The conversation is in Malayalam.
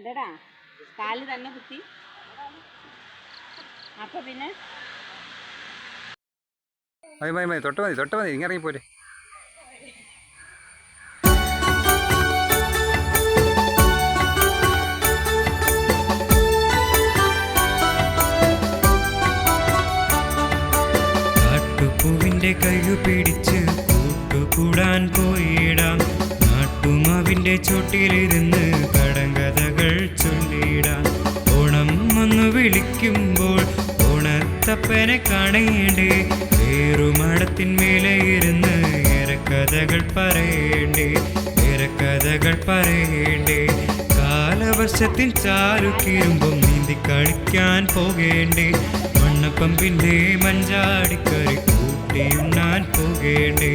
വേണ്ടടാ, കാല് തന്നെ കുത്തി. അപ്പൊ പിന്നെ മതി തൊട്ട് മതി ഇറങ്ങി പോലെ. കാട്ടുപൂവിൻ്റെ കയ്യു പിടിച്ച് കൂട്ടുകൂടാൻ പോയിടാം. നാട്ടുമാവിൻ്റെ ചോട്ടിലിരുന്ന് കടങ്കഥകൾ ചൊല്ലിടാം. ഓണം ഒന്ന് വിളിക്കുമ്പോൾ ഓണത്തപ്പനെ കാണേണ്ടേ. ഏറുമാടത്തിന്മേലെ ഇരുന്ന് ഏറെക്കഥകൾ പറയേണ്ടേ. കാലവർഷത്തിൽ ചാരുക്കിരുമ്പം നീന്തി കളിക്കാൻ പോകേണ്ടേ. മണ്ണപ്പമ്പിൻ്റെ മഞ്ചാടിക്കറി കൂട്ടിയുണ്ണാൻ പോകേണ്ടേ.